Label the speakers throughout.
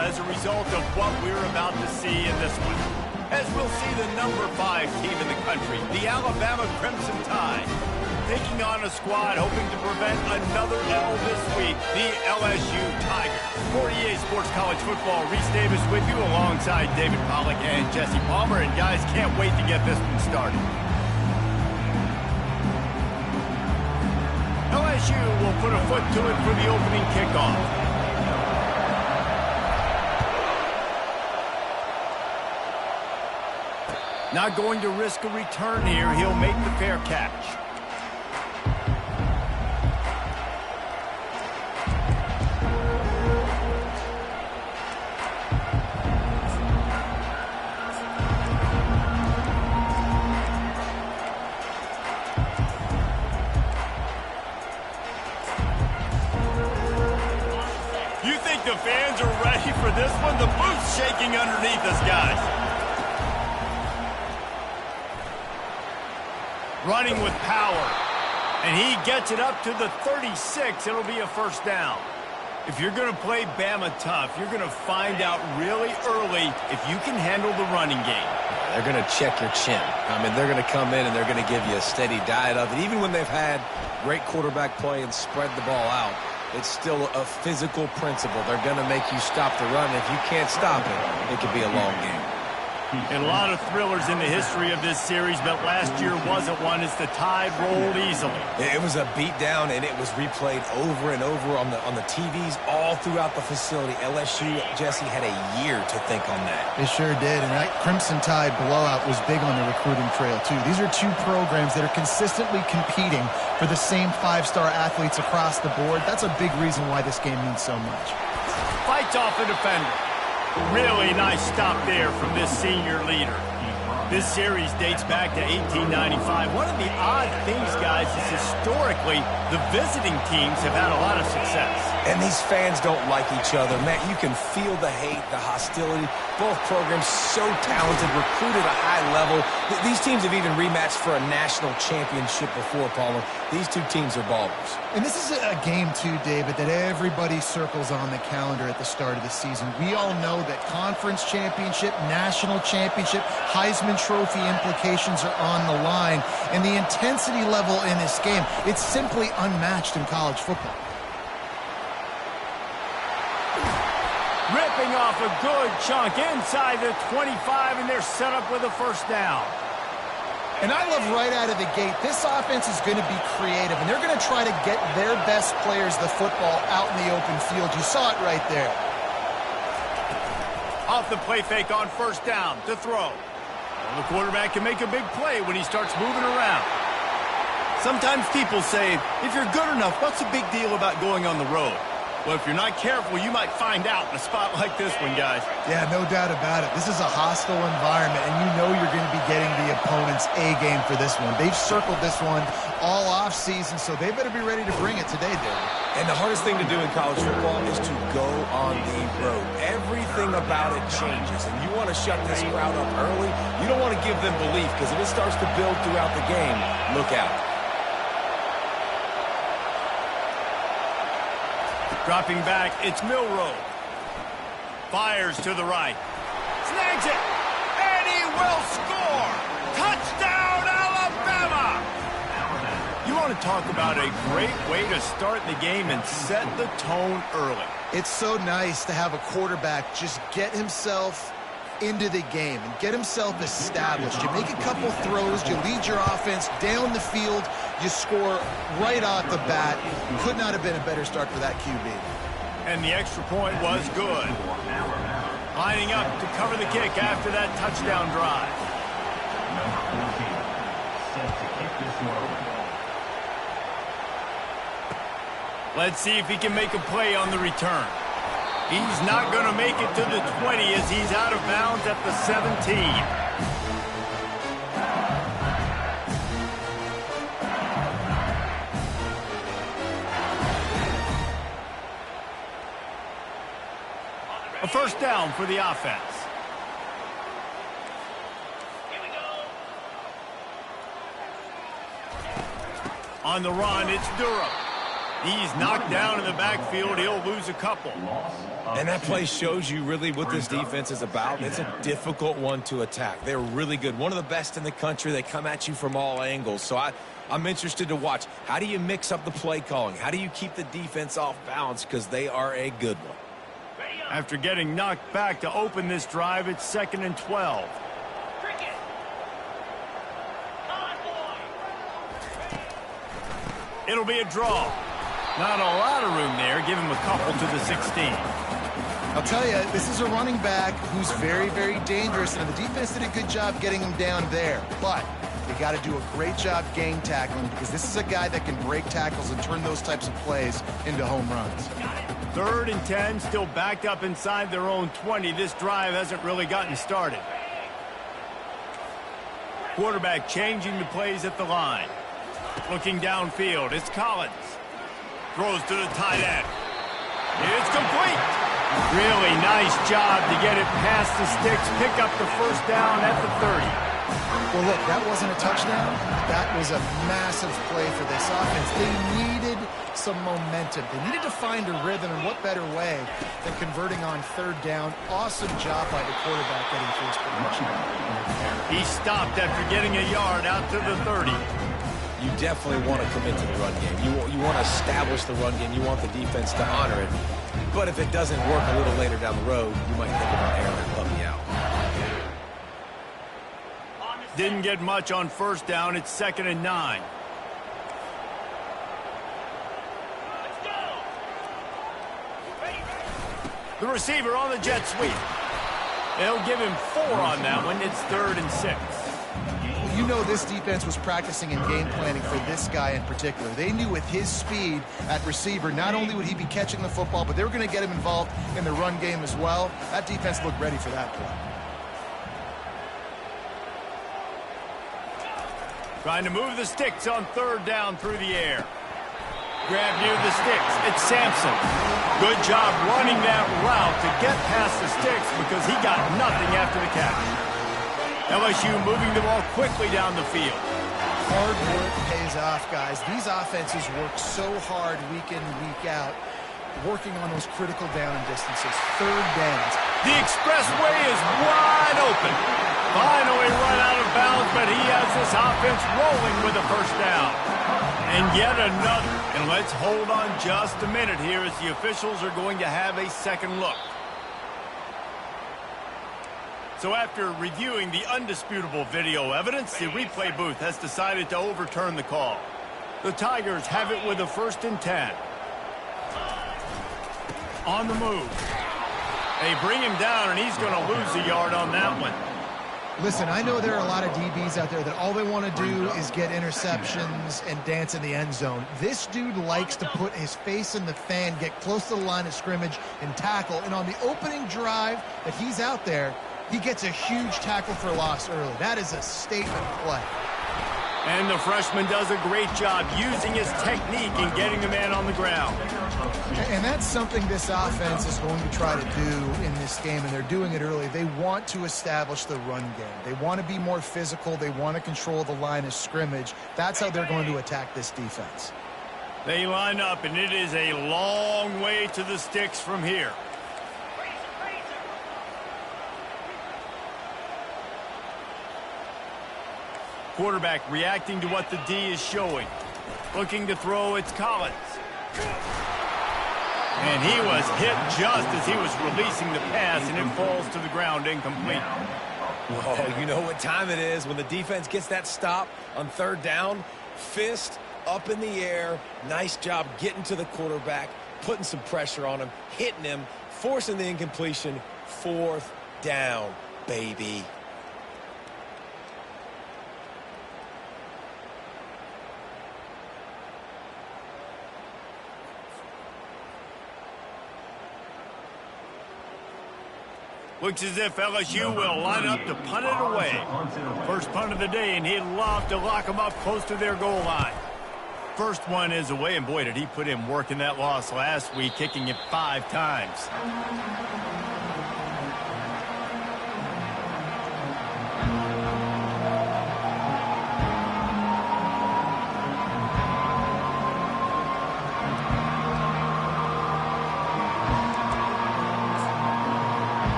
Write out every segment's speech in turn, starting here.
Speaker 1: as a result of what we're about to see in this one. As we'll see the number 5 team in the country, the Alabama Crimson Tide, taking on a squad hoping to prevent another L this week, the LSU Tigers. For EA Sports College Football, Reese Davis with you alongside David Pollack and Jesse Palmer. And guys, can't wait to get this one started. LSU will put a foot to it for the opening kickoff. Not going to risk a return here. He'll make the fair catch. You think the fans are ready for this one? The booth's shaking underneath us, guys. Running with power, and he gets it up to the 36. It'll be a first down. If you're going to play Bama tough, you're going to find out really early if you can handle the running game.
Speaker 2: They're going to check your chin. I mean, they're going to come in and they're going to give you a steady diet of it. Even when they've had great quarterback play and spread the ball out, it's still a physical principle. They're going to make you stop the run. If you can't stop it, it could be a long game.
Speaker 1: And a lot of thrillers in the history of this series, but last year wasn't one as the Tide rolled easily.
Speaker 2: It was a beatdown, and it was replayed over and over on the TVs all throughout the facility. LSU, Jesse, had a year to think on that.
Speaker 3: They sure did, and that Crimson Tide blowout was big on the recruiting trail, too. These are two programs that are consistently competing for the same 5-star athletes across the board. That's a big reason why this game means so much.
Speaker 1: Fights off the defender. Really nice stop there from this senior leader. This series dates back to 1895. One of the odd things, guys, is historically the visiting teams have had a lot of success.
Speaker 2: And these fans don't like each other. Man, you can feel the hate, the hostility. Both programs so talented, recruited at a high level. These teams have even rematched for a national championship before, Palmer. These two teams are ballers.
Speaker 3: And this is a game, too, David, that everybody circles on the calendar at the start of the season. We all know that conference championship, national championship, Heisman Trophy implications are on the line. And the intensity level in this game, it's simply unmatched in college football.
Speaker 1: Ripping off a good chunk inside the 25, and they're set up with a first down.
Speaker 3: And I love right out of the gate, this offense is going to be creative, and they're going to try to get their best players the football out in the open field. You saw it right there.
Speaker 1: Off the play fake on first down to throw. Well, the quarterback can make a big play when he starts moving around. Sometimes people say, if you're good enough, what's the big deal about going on the road? Well, if you're not careful, you might find out in a spot like this one, guys.
Speaker 3: Yeah, no doubt about it. This is a hostile environment, and you know you're going to be getting the opponent's A-game for this one. They've circled this one all off-season, so they better be ready to bring it today, David.
Speaker 2: And the hardest thing to do in college football is to go on the road. Everything about it changes, and you want to shut this crowd up early. You don't want to give them belief, because if it starts to build throughout the game, look out.
Speaker 1: Dropping back, it's Milroe. Fires to the right. Snags it, and he will score! Touchdown, Alabama! You want to talk about a great way to start the game and set the tone early.
Speaker 3: It's so nice to have a quarterback just get himself into the game and get himself established. You make a couple throws, you lead your offense down the field, you score right off the bat. Could not have been a better start for that QB.
Speaker 1: And the extra point was good. Lining up to cover the kick after that touchdown drive. Let's see if he can make a play on the return. He's not going to make it to the 20 as he's out of bounds at the 17. A first down for the offense. On the run, it's Durham. He's knocked down in the backfield. He'll lose a couple.
Speaker 2: And that play shows you really what this defense is about. It's a difficult one to attack. They're really good. One of the best in the country. They come at you from all angles. So I'm interested to watch. How do you mix up the play calling? How do you keep the defense off balance? Because they are a good one.
Speaker 1: After getting knocked back to open this drive, it's 2nd and 12. It'll be a draw. Not a lot of room there. Give him a couple to the 16.
Speaker 3: I'll tell you, this is a running back who's very, very dangerous, and the defense did a good job getting him down there. But they got to do a great job gang tackling, because this is a guy that can break tackles and turn those types of plays into home runs.
Speaker 1: 3rd and 10, still backed up inside their own 20. This drive hasn't really gotten started. Quarterback changing the plays at the line. Looking downfield, it's Collins. Throws to the tight end. It's complete. Really nice job to get it past the sticks, pick up the first down at the 30.
Speaker 3: Well, look, that wasn't a touchdown. That was a massive play for this offense. They needed some momentum. They needed to find a rhythm, and what better way than converting on 3rd down. Awesome job by the quarterback getting through his progression.
Speaker 1: He stopped after getting a yard out to the 30.
Speaker 2: You definitely want to commit to the run game. You want to establish the run game. You want the defense to honor it. But if it doesn't work a little later down the road, you might think about airing that puppy out.
Speaker 1: Didn't get much on 1st down. It's 2nd and 9. The receiver on the jet sweep. They'll give him 4 on that one. It's 3rd and 6.
Speaker 3: You know this defense was practicing and game planning for this guy in particular. They knew with his speed at receiver, not only would he be catching the football, but they were going to get him involved in the run game as well. That defense looked ready for that play.
Speaker 1: Trying to move the sticks on 3rd down through the air. Grab near the sticks. It's Sampson. Good job running that route to get past the sticks because he got nothing after the catch. LSU moving the ball quickly down the field.
Speaker 3: Hard work pays off, guys. These offenses work so hard week in and week out, working on those critical down distances, 3rd downs.
Speaker 1: The expressway is wide open. Finally run out of bounds, but he has this offense rolling with a 1st down. And yet another. And let's hold on just a minute here as the officials are going to have a second look. So after reviewing the undisputable video evidence, the replay booth has decided to overturn the call. The Tigers have it with a 1st and 10. On the move. They bring him down, and he's going to lose a yard on that one.
Speaker 3: Listen, I know there are a lot of DBs out there that all they want to do is get interceptions and dance in the end zone. This dude likes to put his face in the fan, get close to the line of scrimmage, and tackle. And on the opening drive that he's out there, he gets a huge tackle for loss early. That is a statement play.
Speaker 1: And the freshman does a great job using his technique and getting the man on the ground.
Speaker 3: And that's something this offense is going to try to do in this game, and they're doing it early. They want to establish the run game. They want to be more physical. They want to control the line of scrimmage. That's how they're going to attack this defense.
Speaker 1: They line up, and it is a long way to the sticks from here. Quarterback reacting to what the D is showing. Looking to throw, it's Collins. And he was hit just as he was releasing the pass, and it falls to the ground incomplete.
Speaker 2: Oh, you know what time it is when the defense gets that stop on 3rd down. Fist up in the air. Nice job getting to the quarterback, putting some pressure on him, hitting him, forcing the incompletion. 4th down, baby.
Speaker 1: Looks as if LSU will line up to punt it away. First punt of the day, and he'd love to lock them up close to their goal line. First one is away, and boy, did he put in work in that loss last week, kicking it 5 times.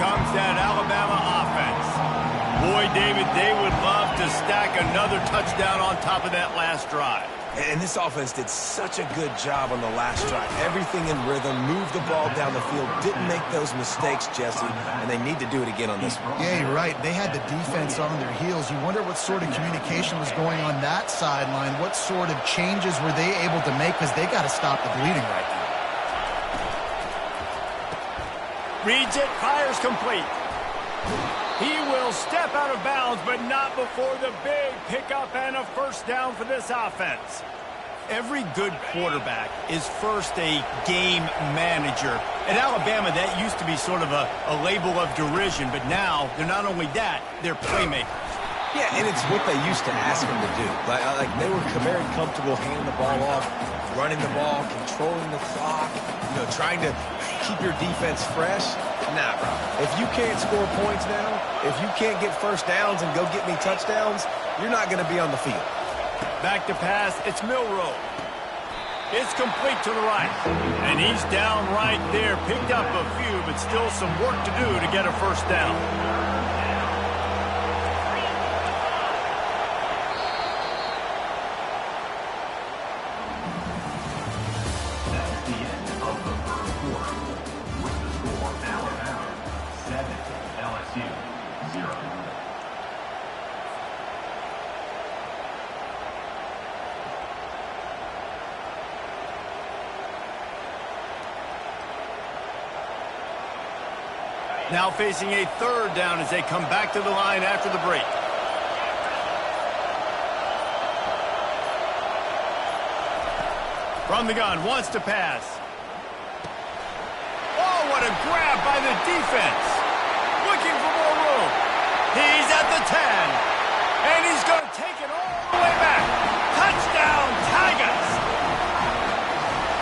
Speaker 1: comes that Alabama offense. Boy, David, they would love to stack another touchdown on top of that last drive.
Speaker 2: And this offense did such a good job on the last drive. Everything in rhythm, moved the ball down the field, didn't make those mistakes, Jesse, and they need to do it again on this one.
Speaker 3: Yeah, you're right. They had the defense on their heels. You wonder what sort of communication was going on that sideline. What sort of changes were they able to make, because they got to stop the bleeding right now.
Speaker 1: Reads it, fires complete. He will step out of bounds, but not before the big pickup and a first down for this offense. Every good quarterback is first a game manager. At Alabama, that used to be sort of a label of derision, but now they're not only that, they're playmakers.
Speaker 2: Yeah, and it's what they used to ask him to do. Like they were very comfortable handing the ball off, running the ball, controlling the clock, trying to keep your defense fresh. Nah, bro. If you can't score points now, if you can't get first downs and go get me touchdowns, you're not going to be on the field.
Speaker 1: Back to pass, it's Milroe. It's complete to the right. And he's down right there. Picked up a few, but still some work to do to get a first down.
Speaker 4: LSU 0.
Speaker 1: Now facing a third down as they come back to the line after the break. From the gun, wants to pass. Oh, what a grab by the defense. Looking for more room. He's at the 10. And he's going to take it all the way back. Touchdown, Tigers.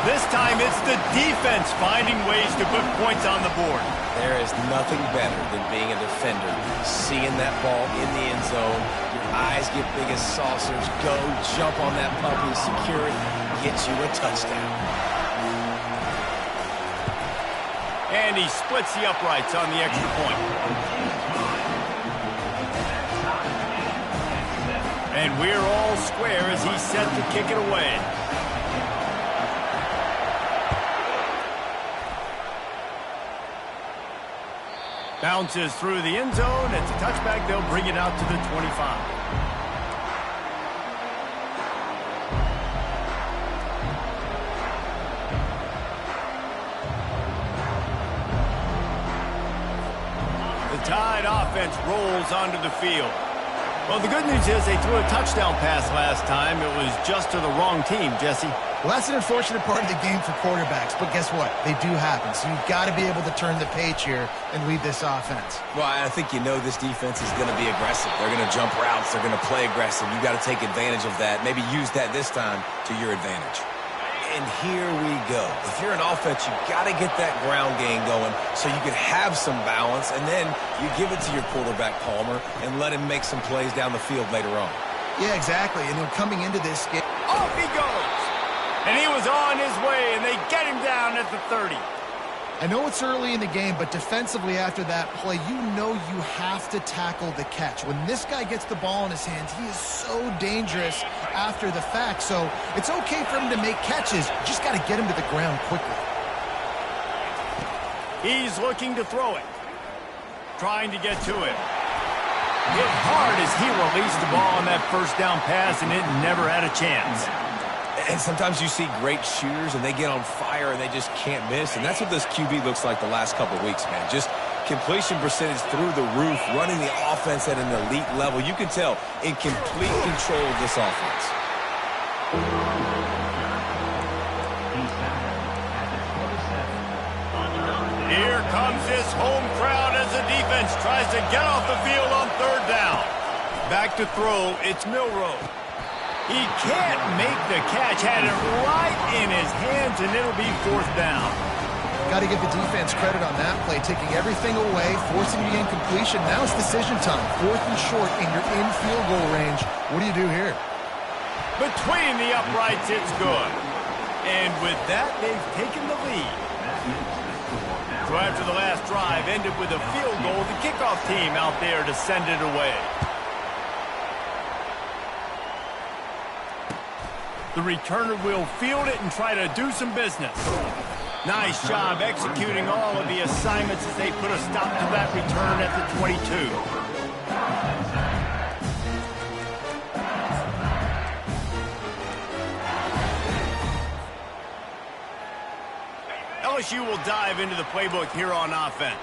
Speaker 1: This time it's the defense finding ways to put points on the board.
Speaker 2: There is nothing better than being a defender. Seeing that ball in the end zone, your eyes get big as saucers. Go, jump on that puppy, secure it, get you a touchdown.
Speaker 1: And he splits the uprights on the extra point. And we're all square as he's set to kick it away. Bounces through the end zone. It's a touchback. They'll bring it out to the 25. The Tide offense rolls onto the field. Well, the good news is they threw a touchdown pass last time. It was just to the wrong team, Jesse.
Speaker 3: Well, that's an unfortunate part of the game for quarterbacks, but guess what? They do happen, so you've got to be able to turn the page here and lead this offense.
Speaker 2: Well, I think this defense is going to be aggressive. They're going to jump routes. They're going to play aggressive. You've got to take advantage of that. Maybe use that this time to your advantage. And here we go. If you're an offense, you've got to get that ground game going so you can have some balance, and then you give it to your quarterback, Palmer, and let him make some plays down the field later on.
Speaker 3: Yeah, exactly. And coming into this game,
Speaker 1: off he goes. And he was on his way, and they get him down at the 30.
Speaker 3: I know it's early in the game, but defensively after that play, you have to tackle the catch. When this guy gets the ball in his hands, he is so dangerous after the fact. So it's okay for him to make catches. You just got to get him to the ground quickly.
Speaker 1: He's looking to throw it. Trying to get to it. Hit hard as he released the ball on that first down pass, and it never had a chance.
Speaker 2: And sometimes you see great shooters, and they get on fire, and they just can't miss. And that's what this QB looks like the last couple of weeks, man. Just completion percentage through the roof, running the offense at an elite level. You can tell in complete control of this offense.
Speaker 1: Here comes this home crowd as the defense tries to get off the field on third down. Back to throw, it's Milroe. He can't make the catch, had it right in his hands, and it'll be fourth down.
Speaker 3: Got to give the defense credit on that play, taking everything away, forcing the incompletion. Now it's decision time. Fourth and short, and you're in field goal range. What do you do here?
Speaker 1: Between the uprights, it's good. And with that, they've taken the lead. So after the last drive ended with a field goal, the kickoff team out there to send it away. The returner will field it and try to do some business. Nice job executing all of the assignments as they put a stop to that return at the 22. LSU will dive into the playbook here on offense.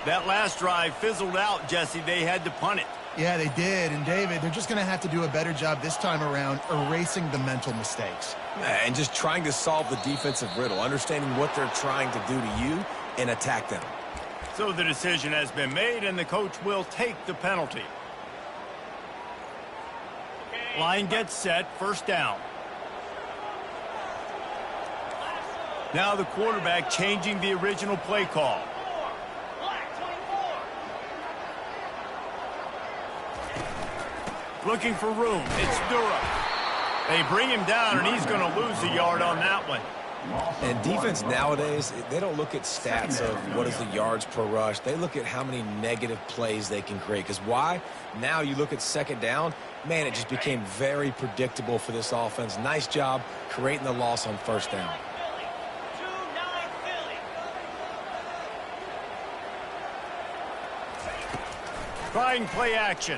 Speaker 1: That last drive fizzled out, Jesse. They had to punt it.
Speaker 3: Yeah, they did. And, David, they're just going to have to do a better job this time around erasing the mental mistakes.
Speaker 2: And just trying to solve the defensive riddle, understanding what they're trying to do to you and attack them.
Speaker 1: So the decision has been made, and the coach will take the penalty. Line gets set, first down. Now the quarterback changing the original play call. Looking for room. It's Durham. They bring him down, and he's going to lose a yard on that one.
Speaker 2: And defense nowadays, they don't look at stats of what is the yards per rush. They look at how many negative plays they can create. Because why? Now you look at second down, man, it just became very predictable for this offense. Nice job creating the loss on first down.
Speaker 1: Trying play action.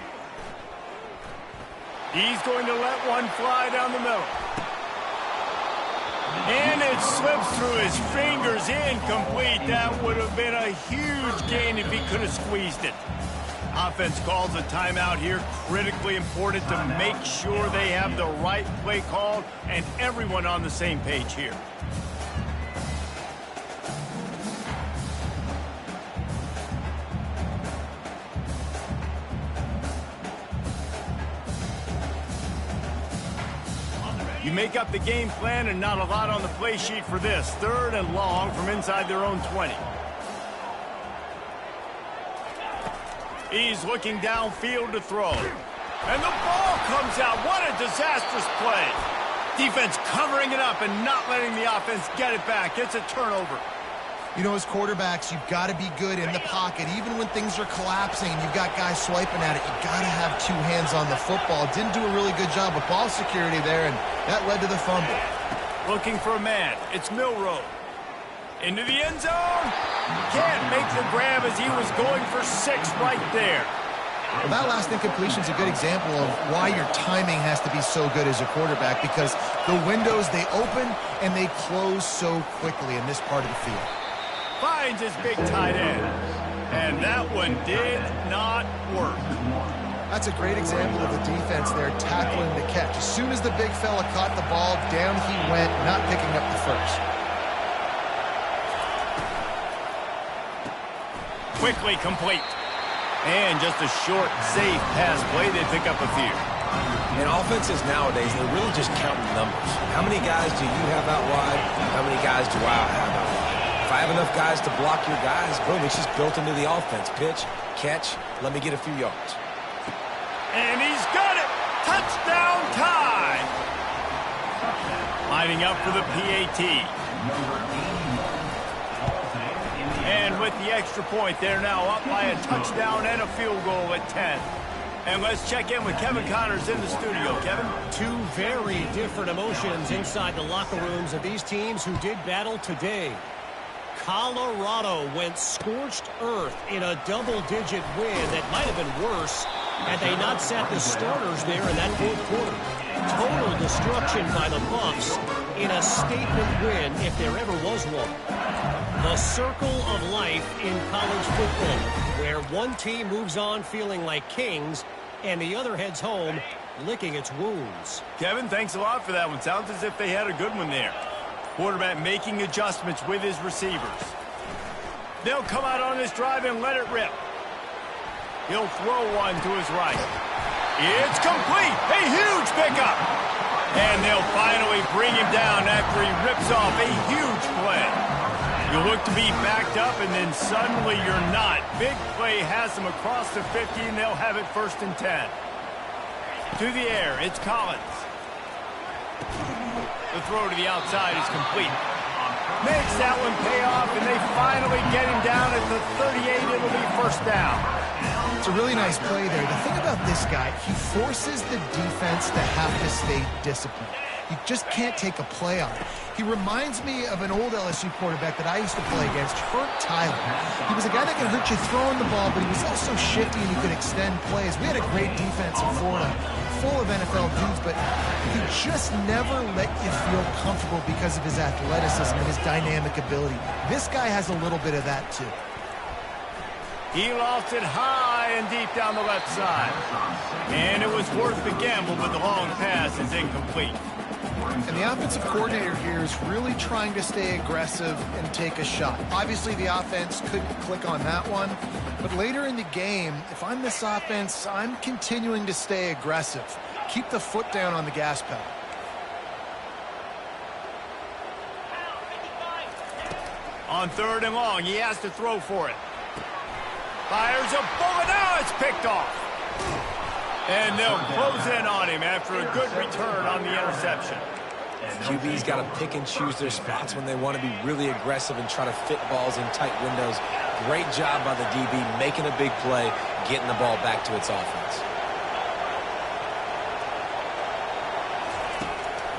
Speaker 1: He's going to let one fly down the middle. And it slips through his fingers, incomplete. That would have been a huge gain if he could have squeezed it. Offense calls a timeout here. Critically important to make sure they have the right play called and everyone on the same page here. You make up the game plan and not a lot on the play sheet for this. Third and long from inside their own 20. He's looking downfield to throw. And the ball comes out. What a disastrous play. Defense covering it up and not letting the offense get it back. It's a turnover.
Speaker 3: You know, as quarterbacks, you've got to be good in the pocket. Even when things are collapsing, you've got guys swiping at it. You've got to have two hands on the football. Didn't do a really good job of ball security there, and that led to the fumble.
Speaker 1: Looking for a man. It's Milroe. Into the end zone. Can't make the grab as he was going for 6 right there.
Speaker 3: Well, that last incompletion is a good example of why your timing has to be so good as a quarterback, because the windows, they open and they close so quickly in this part of the field.
Speaker 1: Finds his big tight end. And that one did not work.
Speaker 3: That's a great example of the defense there tackling the catch. As soon as the big fella caught the ball, down he went, not picking up the first.
Speaker 1: Quickly complete. And just a short, safe pass play. They pick up a few.
Speaker 2: In offenses nowadays, they're really just counting numbers. How many guys do you have out wide? How many guys do I have out wide? If I have enough guys to block your guys, boom, it's just built into the offense. Pitch, catch, let me get a few yards.
Speaker 1: And he's got it! Touchdown tie! Lining up for the PAT. And with the extra point, they're now up by a touchdown and a field goal at 10. And let's check in with Kevin Connors in the studio. Kevin?
Speaker 5: Two very different emotions inside the locker rooms of these teams who did battle today. Colorado went scorched earth in a double-digit win that might have been worse had they not sat the starters there in that fourth quarter. Total destruction by the Buffs in a statement win if there ever was one. The circle of life in college football, where one team moves on feeling like kings and the other heads home licking its wounds.
Speaker 1: Kevin, thanks a lot for that one. Sounds as if they had a good one there. Quarterback making adjustments with his receivers. They'll come out on this drive and let it rip. He'll throw one to his right. It's complete. A huge pickup. And they'll finally bring him down after he rips off a huge play. You look to be backed up, and then suddenly you're not. Big play has them across the 50, and they'll have it 1st and 10. To the air, it's Collins. The throw to the outside is complete. Makes that one pay off, and they finally get him down at the 38. It'll be first down.
Speaker 3: It's a really nice play there. The thing about this guy, he forces the defense to have to stay disciplined. You just can't take a play on it. He reminds me of an old LSU quarterback that I used to play against, Herc Tyler. He was a guy that could hurt you throwing the ball, but he was also shifty and he could extend plays. We had a great defense in Florida, full of NFL dudes, but he just never let you feel comfortable because of his athleticism and his dynamic ability. This guy has a little bit of that too.
Speaker 1: He lost it high and deep down the left side. And it was worth the gamble, but the long pass is incomplete.
Speaker 3: And the offensive coordinator here is really trying to stay aggressive and take a shot. Obviously, the offense couldn't click on that one. But later in the game, if I'm this offense, I'm continuing to stay aggressive. Keep the foot down on the gas pedal.
Speaker 1: On 3rd and long, he has to throw for it. Fires a bullet. Now it's picked off. And they'll close in on him after a good return on the interception.
Speaker 2: QB's got to pick and choose their spots when they want to be really aggressive and try to fit balls in tight windows. Great job by the DB making a big play, getting the ball back to its offense.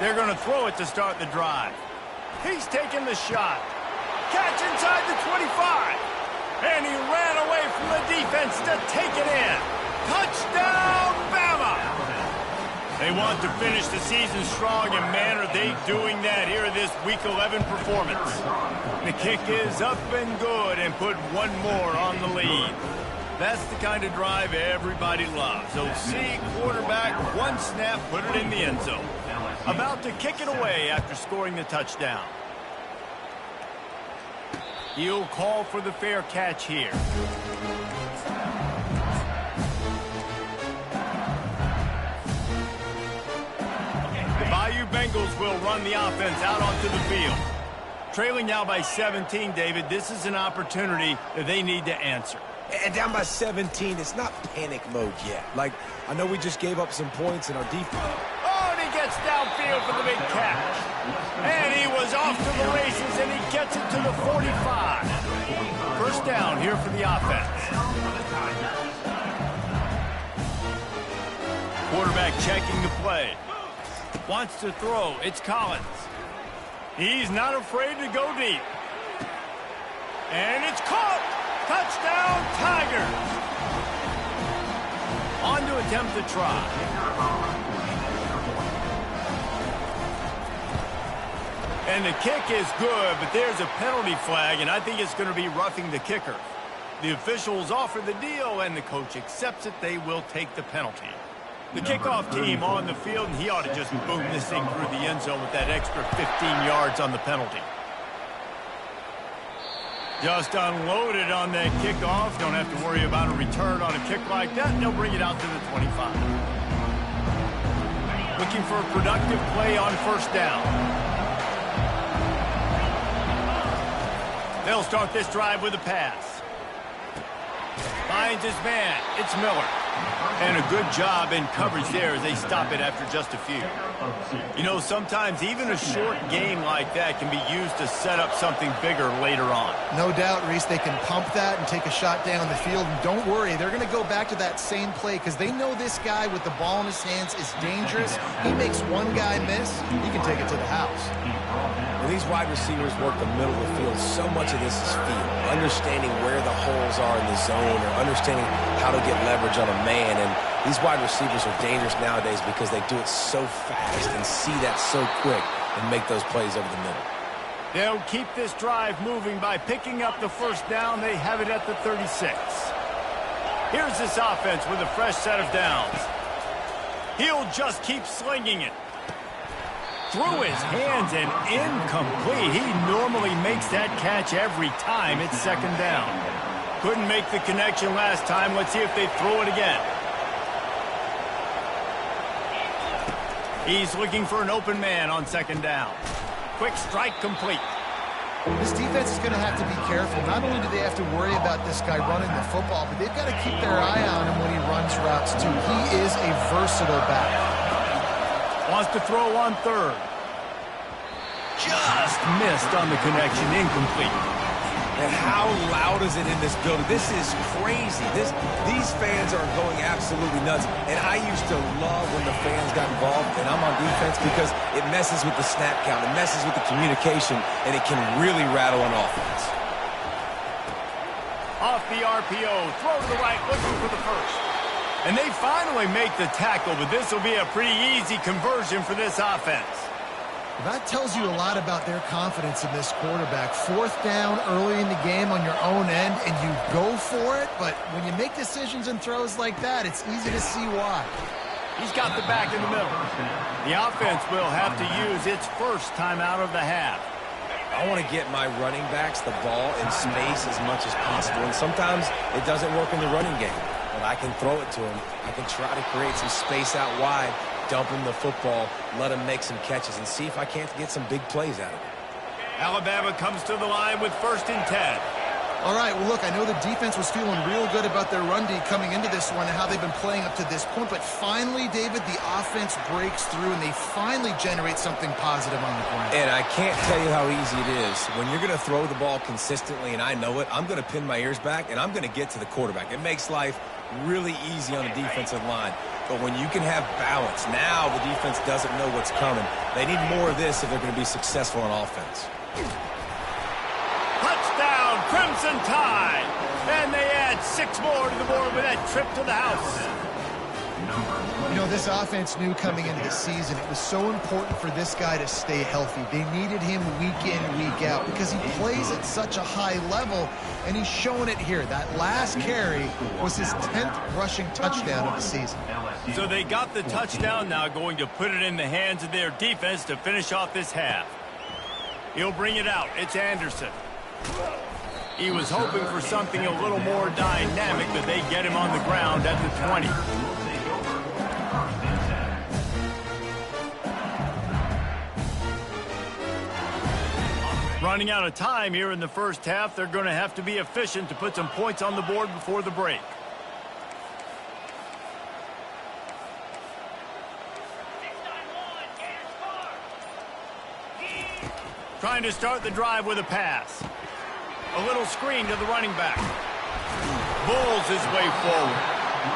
Speaker 1: They're going to throw it to start the drive. He's taking the shot. Catch inside the 25. And he ran away from the defense to take it in. Touchdown, Bama! They want to finish the season strong, and man, are they doing that here in this Week 11 performance. The kick is up and good and put one more on the lead. That's the kind of drive everybody loves. OC quarterback, one snap, put it in the end zone. About to kick it away after scoring the touchdown. He'll call for the fair catch here. The Bayou Bengals will run the offense out onto the field. Trailing now by 17, David, this is an opportunity that they need to answer.
Speaker 2: And down by 17, it's not panic mode yet. Like, I know we just gave up some points in our defense.
Speaker 1: Oh, and he gets downfield for the big catch. And he was off to the races, and he gets it to the 45. First down here for the offense. Quarterback checking the play. Wants to throw. It's Collins. He's not afraid to go deep. And it's caught. Touchdown, Tigers. On to attempt the try. And the kick is good, but there's a penalty flag, and I think it's going to be roughing the kicker. The officials offer the deal, and the coach accepts it. They will take the penalty. The kickoff team on the field, and he ought to just boom this thing through the end zone with that extra 15 yards on the penalty. Just unloaded on that kickoff. Don't have to worry about a return on a kick like that. They'll bring it out to the 25. Looking for a productive play on first down. They'll start this drive with a pass. Finds his man. It's Miller. And a good job in coverage there as they stop it after just a few. You know, sometimes even a short game like that can be used to set up something bigger later on.
Speaker 3: No doubt, Reese, they can pump that and take a shot down the field. And don't worry, they're going to go back to that same play because they know this guy with the ball in his hands is dangerous. He makes one guy miss, he can take it to the house.
Speaker 2: When these wide receivers work the middle of the field, so much of this is feel. Understanding where the holes are in the zone or understanding how to get leverage on a man. And these wide receivers are dangerous nowadays because they do it so fast and see that so quick and make those plays over the middle.
Speaker 1: They'll keep this drive moving by picking up the first down. They have it at the 36. Here's this offense with a fresh set of downs. He'll just keep slinging it. Through his hands and incomplete. He normally makes that catch every time it's second down. Couldn't make the connection last time. Let's see if they throw it again. He's looking for an open man on second down. Quick strike complete.
Speaker 3: This defense is going to have to be careful. Not only do they have to worry about this guy running the football, but they've got to keep their eye on him when he runs routes too. He is a versatile back.
Speaker 1: Wants to throw on third. Just missed on the connection, incomplete.
Speaker 2: And how loud is it in this building? This is crazy. These fans are going absolutely nuts. And I used to love when the fans got involved, and I'm on defense because it messes with the snap count, it messes with the communication, and it can really rattle an offense.
Speaker 1: Off the RPO, throw to the right, looking for the first. And they finally make the tackle, but this will be a pretty easy conversion for this offense.
Speaker 3: That tells you a lot about their confidence in this quarterback. 4th down early in the game on your own end, and you go for it, but when you make decisions and throws like that, it's easy to see why.
Speaker 1: He's got the back in the middle. The offense will have to use its first timeout of the half.
Speaker 2: I want to get my running backs the ball in space as much as possible, and sometimes it doesn't work in the running game, but I can throw it to them. I can try to create some space out wide, dump him the football, let him make some catches, and see if I can't get some big plays out of it.
Speaker 1: Alabama comes to the line with 1st and 10.
Speaker 3: All right, well, look, I know the defense was feeling real good about their run D coming into this one and how they've been playing up to this point, but finally, David, the offense breaks through and they finally generate something positive on the ground.
Speaker 2: And I can't tell you how easy it is. When you're going to throw the ball consistently, and I know it, I'm going to pin my ears back, and I'm going to get to the quarterback. It makes life really easy on the defensive line. But when you can have balance, now the defense doesn't know what's coming. They need more of this if they're going to be successful on offense.
Speaker 1: Touchdown, Crimson Tide! And they add 6 more to the board with that trip to the house.
Speaker 3: You know, this offense knew coming into the season it was so important for this guy to stay healthy. They needed him week in, week out because he plays at such a high level, and he's showing it here. That last carry was his 10th rushing touchdown of the season.
Speaker 1: So they got the touchdown, now going to put it in the hands of their defense to finish off this half. He'll bring it out. It's Anderson. He was hoping for something a little more dynamic, but they get him on the ground at the 20. Running out of time here in the first half, they're going to have to be efficient to put some points on the board before the break. Trying to start the drive with a pass. A little screen to the running back. Bulls his way forward.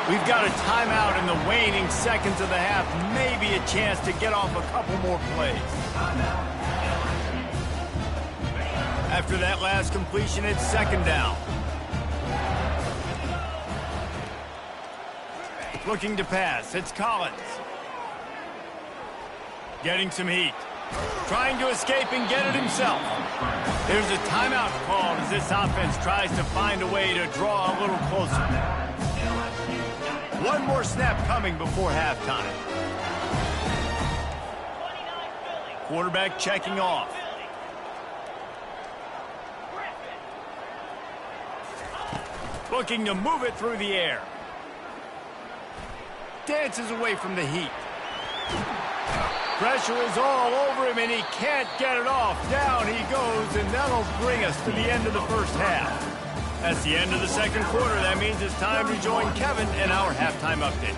Speaker 1: We've got a timeout in the waning seconds of the half. Maybe a chance to get off a couple more plays. After that last completion, it's 2nd down. Looking to pass. It's Collins. Getting some heat. Trying to escape and get it himself. There's a timeout called as this offense tries to find a way to draw a little closer. One more snap coming before halftime. Quarterback checking off. Looking to move it through the air. Dances away from the heat. Pressure is all over him, and he can't get it off. Down he goes, and that'll bring us to the end of the first half. That's the end of the second quarter. That means it's time to join Kevin in our halftime update.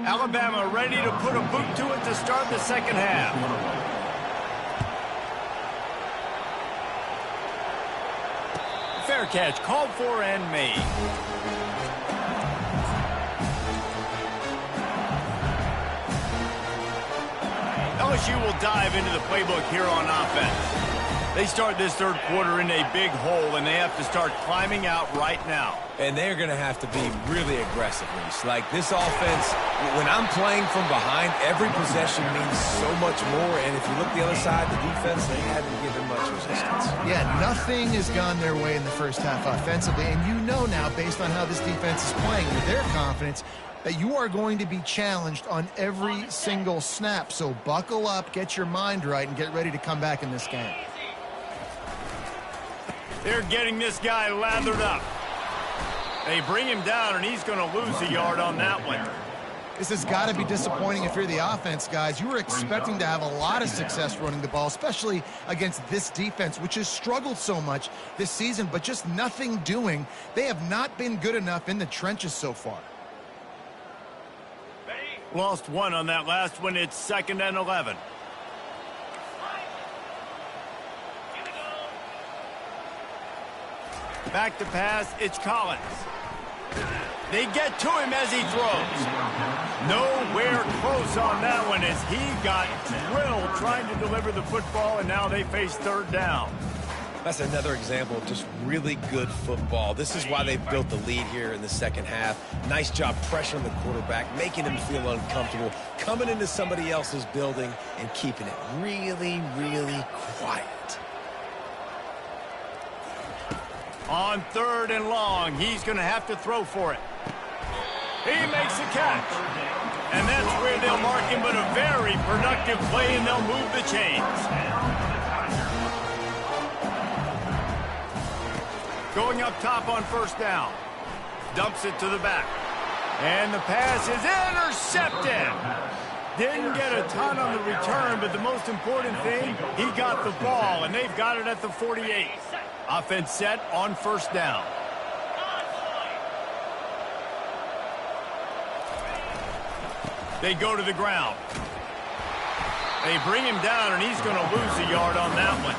Speaker 1: Alabama ready to put a boot to it to start the second half. Fair catch called for and made. LSU will dive into the playbook here on offense. They start this third quarter in a big hole, and they have to start climbing out right now.
Speaker 2: And they're going to have to be really aggressive, Reese. Like this offense, when I'm playing from behind, every possession means so much more. And if you look the other side, the defense, they haven't given much resistance.
Speaker 3: Yeah, nothing has gone their way in the first half offensively. And you know now, based on how this defense is playing with their confidence, that you are going to be challenged on every single snap. So buckle up, get your mind right, and get ready to come back in this game.
Speaker 1: They're getting this guy lathered up. They bring him down, and he's going to lose a yard on that one.
Speaker 3: This has got to be disappointing if you're the offense, guys. You were expecting to have a lot of success running the ball, especially against this defense, which has struggled so much this season, but just nothing doing. They have not been good enough in the trenches so far.
Speaker 1: Lost one on that last one. It's 2nd and 11. Back to pass. It's Collins. They get to him as he throws. Nowhere close on that one as he got drilled trying to deliver the football, and now they face 3rd down.
Speaker 2: That's another example of just really good football. This is why they've built the lead here in the second half. Nice job pressuring the quarterback, making him feel uncomfortable, coming into somebody else's building and keeping it really, really quiet.
Speaker 1: On 3rd and long, he's going to have to throw for it. He makes the catch. And that's where they'll mark him, but a very productive play, and they'll move the chains. Going up top on 1st down. Dumps it to the back. And the pass is intercepted. Didn't get a ton on the return, but the most important thing, he got the ball, and they've got it at the 48. Offense set on 1st down. They go to the ground. They bring him down, and he's going to lose a yard on that one.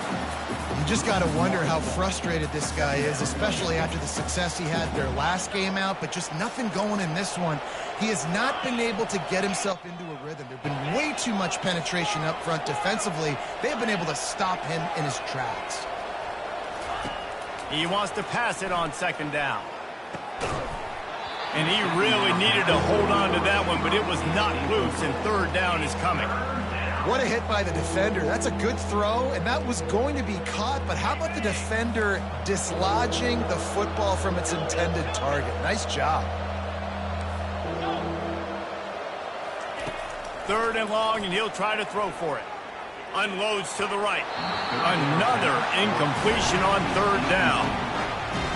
Speaker 3: You just got to wonder how frustrated this guy is, especially after the success he had their last game out, but just nothing going in this one. He has not been able to get himself into a rhythm. There's been way too much penetration up front defensively. They've been able to stop him in his tracks.
Speaker 1: He wants to pass it on 2nd down. And he really needed to hold on to that one, but it was not loose, and 3rd down is coming.
Speaker 3: What a hit by the defender. That's a good throw, and that was going to be caught, but how about the defender dislodging the football from its intended target? Nice job.
Speaker 1: 3rd and long, and he'll try to throw for it. Unloads to the right. Another incompletion on 3rd down.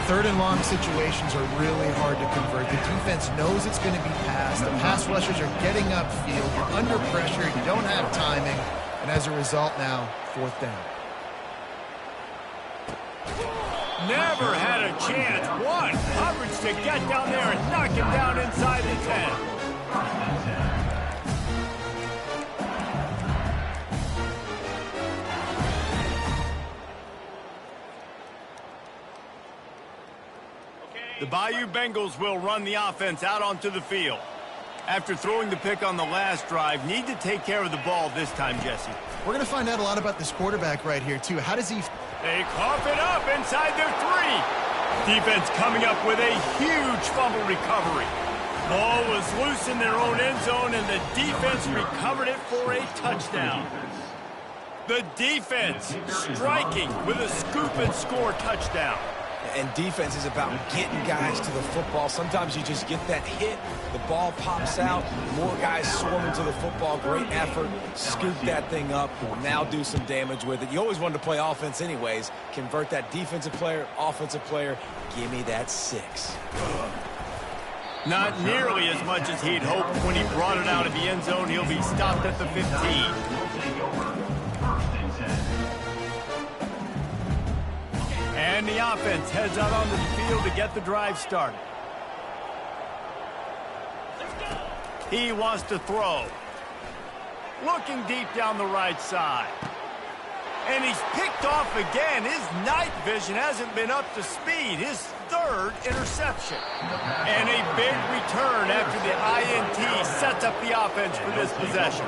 Speaker 3: 3rd and long situations are really hard to convert. The defense knows it's going to be passed. The pass rushers are getting upfield. You're under pressure. You don't have timing. And as a result now, 4th down.
Speaker 1: Never had a chance. One coverage to get down there and knock him down inside the 10. The Bayou Bengals will run the offense out onto the field. After throwing the pick on the last drive, need to take care of the ball this time, Jesse.
Speaker 3: We're going to find out a lot about this quarterback right here, too. How does he...
Speaker 1: They cough it up inside their 3. Defense coming up with a huge fumble recovery. Ball was loose in their own end zone, and the defense recovered it for a touchdown. The defense striking with a scoop and score touchdown.
Speaker 2: And defense is about getting guys to the football. Sometimes you just get that hit, the ball pops out, more guys swarming to the football. Great effort, scoop that thing up, now do some damage with it. You always wanted to play offense anyways. Convert that defensive player, offensive player. Give me that 6.
Speaker 1: Not nearly as much as he'd hoped when he brought it out of the end zone. He'll be stopped at the 15. And the offense heads out onto the field to get the drive started. He wants to throw. Looking deep down the right side. And he's picked off again. His night vision hasn't been up to speed. His 3rd interception. And a big return after the INT sets up the offense for this possession.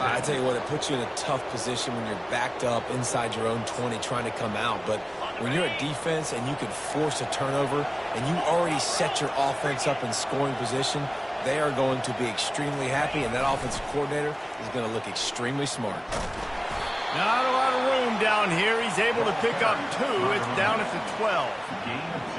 Speaker 2: I tell you what, it puts you in a tough position when you're backed up inside your own 20 trying to come out. But when you're a defense and you can force a turnover and you already set your offense up in scoring position, they are going to be extremely happy, and that offensive coordinator is going to look extremely smart.
Speaker 1: Not a lot of room down here. He's able to pick up 2. It's down at the 12.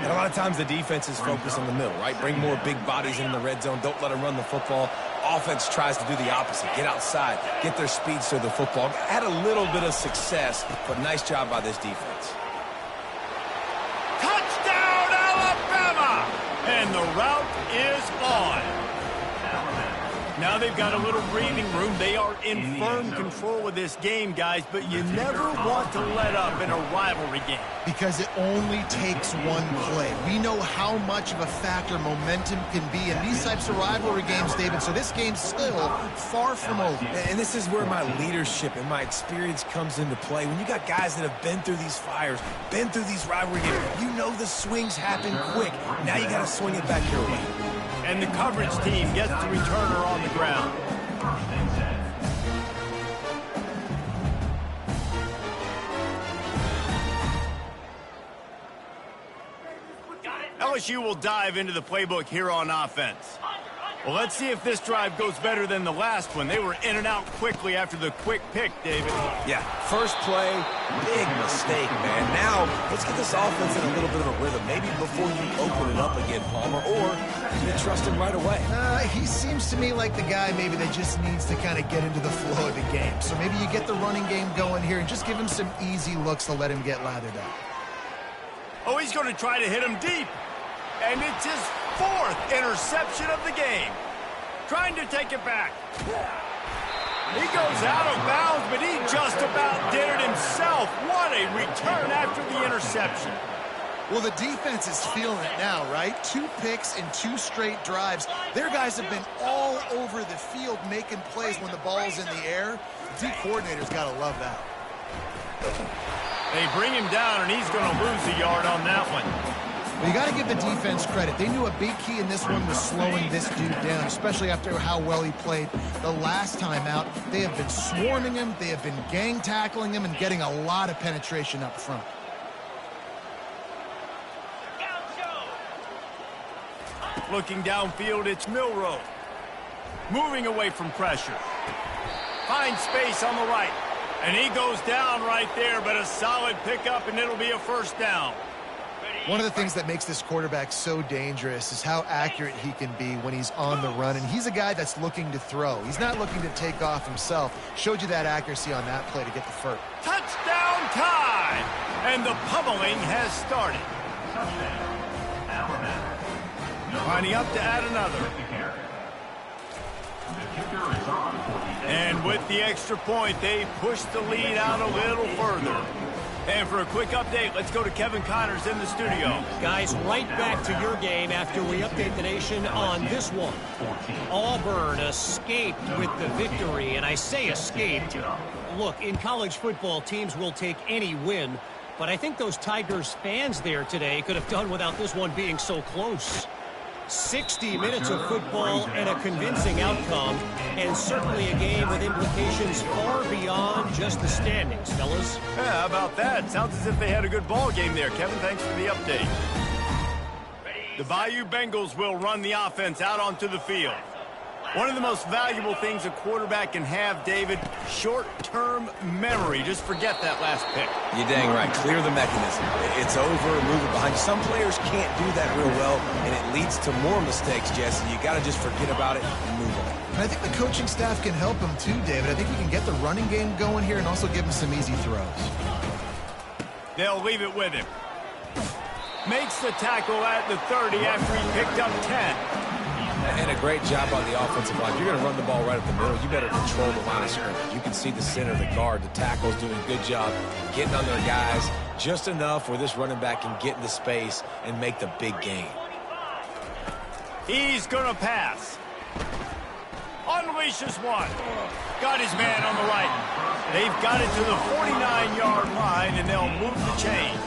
Speaker 2: And a lot of times the defense is focused on the middle, right? Bring more big bodies in the red zone. Don't let them run the football. Offense tries to do the opposite. Get outside. Get their speeds to the football. Had a little bit of success, but nice job by this defense.
Speaker 1: Touchdown, Alabama! And the route is on. Now they've got a little breathing room. They are in firm control of this game, guys, but you never want to let up in a rivalry game.
Speaker 3: Because it only takes one play. We know how much of a factor momentum can be in these types of rivalry games, David, so this game's still far from over.
Speaker 2: And this is where my leadership and my experience comes into play. When you got guys that have been through these fires, been through these rivalry games, you know the swings happen quick. Now you got to swing it back your way.
Speaker 1: And the coverage team gets the returner on the ground. LSU will dive into the playbook here on offense. Well, let's see if this drive goes better than the last one. They were in and out quickly after the quick pick, David.
Speaker 2: Yeah, first play, big mistake, man. Now, let's get this offense in a little bit of a rhythm. Maybe before you open it up again, Palmer, or you trust him right away.
Speaker 3: He seems to me like the guy maybe that just needs to kind of get into the flow of the game. So maybe you get the running game going here and just give him some easy looks to let him get lathered up.
Speaker 1: Oh, he's going to try to hit him deep. And it's his 4th interception of the game. Trying to take it back. He goes out of bounds, but he just about did it himself. What a return after the interception.
Speaker 3: Well, the defense is feeling it now, right? 2 picks in 2 straight drives. Their guys have been all over the field making plays when the ball's in the air. D coordinator's got to love that.
Speaker 1: They bring him down, and he's going to lose a yard on that one.
Speaker 3: Well, you got to give the defense credit. They knew a big key in this one was slowing this dude down, especially after how well he played the last time out. They have been swarming him. They have been gang tackling him and getting a lot of penetration up front.
Speaker 1: Looking downfield, it's Milroe. Moving away from pressure. Finds space on the right. And he goes down right there, but a solid pickup, and it'll be a first down.
Speaker 3: One of the things that makes this quarterback so dangerous is how accurate he can be when he's on the run. And he's a guy that's looking to throw. He's not looking to take off himself. Showed you that accuracy on that play to get the first.
Speaker 1: Touchdown time! And the pummeling has started. Lining up to add another. And with the extra point, they push the lead out a little further. And for a quick update, let's go to Kevin Connors in the studio.
Speaker 5: Guys, right back to your game after we update the nation on this one. Auburn escaped with the victory, and I say escaped. Look, in college football, teams will take any win, but I think those Tigers fans there today could have done without this one being so close. 60 minutes of football and a convincing outcome, and certainly a game with implications far beyond just the standings, fellas.
Speaker 1: Yeah, how about that? Sounds as if they had a good ball game there. Kevin, thanks for the update. The Bayou Bengals will run the offense out onto the field. One of the most valuable things a quarterback can have, David, short-term memory. Just forget that last pick.
Speaker 2: You're dang right. Clear the mechanism. It's over, move it behind you. Some players can't do that real well, and it leads to more mistakes, Jesse. You got to just forget about it and move on.
Speaker 3: And I think the coaching staff can help him too, David. I think he can get the running game going here and also give him some easy throws.
Speaker 1: They'll leave it with him. Makes the tackle at the 30 after he picked up 10.
Speaker 2: And a great job on the offensive line. You're going to run the ball right up the middle. You better control the line of scrimmage. You can see the center of the guard. The tackle's doing a good job getting on their guys just enough where this running back can get into space and make the big gain.
Speaker 1: He's going to pass. Unleashes one. Got his man on the right. They've got it to the 49-yard line, and they'll move the chains.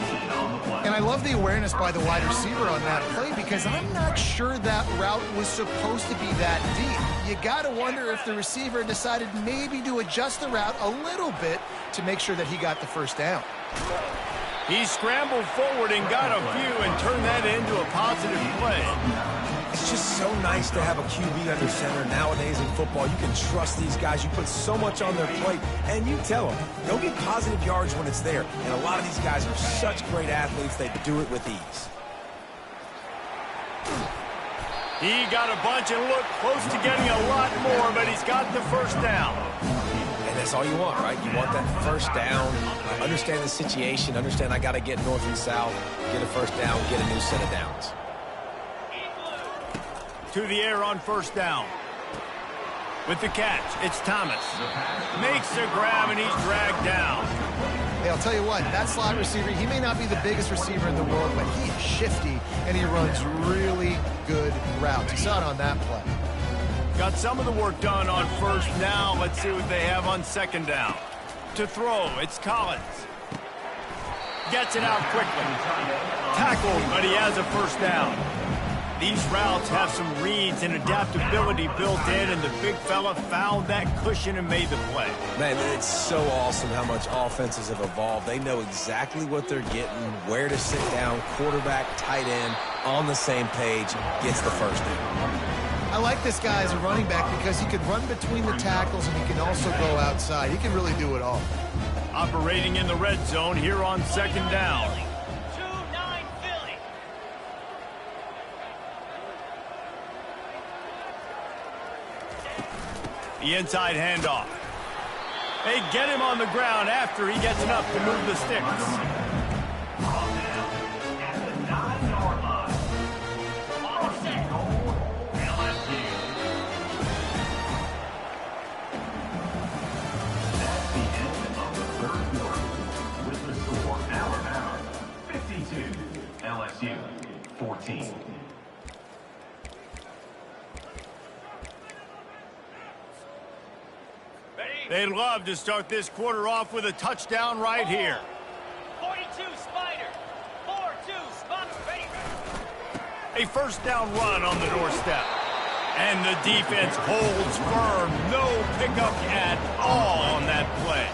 Speaker 3: And I love the awareness by the wide receiver on that play because I'm not sure that route was supposed to be that deep. You got to wonder if the receiver decided maybe to adjust the route a little bit to make sure that he got the first down.
Speaker 1: He scrambled forward and got a few and turned that into a positive play.
Speaker 2: It's just so nice to have a QB under center nowadays in football. You can trust these guys. You put so much on their plate, and you tell them, go get positive yards when it's there. And a lot of these guys are such great athletes, they do it with ease.
Speaker 1: He got a bunch and looked close to getting a lot more, but he's got the first down.
Speaker 2: And that's all you want, right? You want that first down, understand the situation, understand I got to get north and south, get a first down, get a new set of downs.
Speaker 1: To the air on first down. With the catch, it's Thomas. Makes the grab, and he's dragged down.
Speaker 3: Hey, I'll tell you what, that slot receiver, he may not be the biggest receiver in the world, but he is shifty, and he runs really good routes. You saw it on that play.
Speaker 1: Got some of the work done on first. Now let's see what they have on second down. To throw, it's Collins. Gets it out quickly. Tackled, but he has a first down. These routes have some reads and adaptability built in, and the big fella found that cushion and made the play.
Speaker 2: Man, it's so awesome how much offenses have evolved. They know exactly what they're getting, where to sit down, quarterback, tight end, on the same page, gets the first down.
Speaker 3: I like this guy as a running back because he can run between the tackles and he can also go outside. He can really do it all.
Speaker 1: Operating in the red zone here on second down. The inside handoff. They get him on the ground after he gets enough to move the sticks.
Speaker 4: That's the end of the third quarter. With the score, Alabama 52, LSU 14.
Speaker 1: They'd love to start this quarter off with a touchdown right here.
Speaker 6: 42 Spider. 4-2 Spider. Ready.
Speaker 1: A first down run on the doorstep. And the defense holds firm. No pickup at all on that play.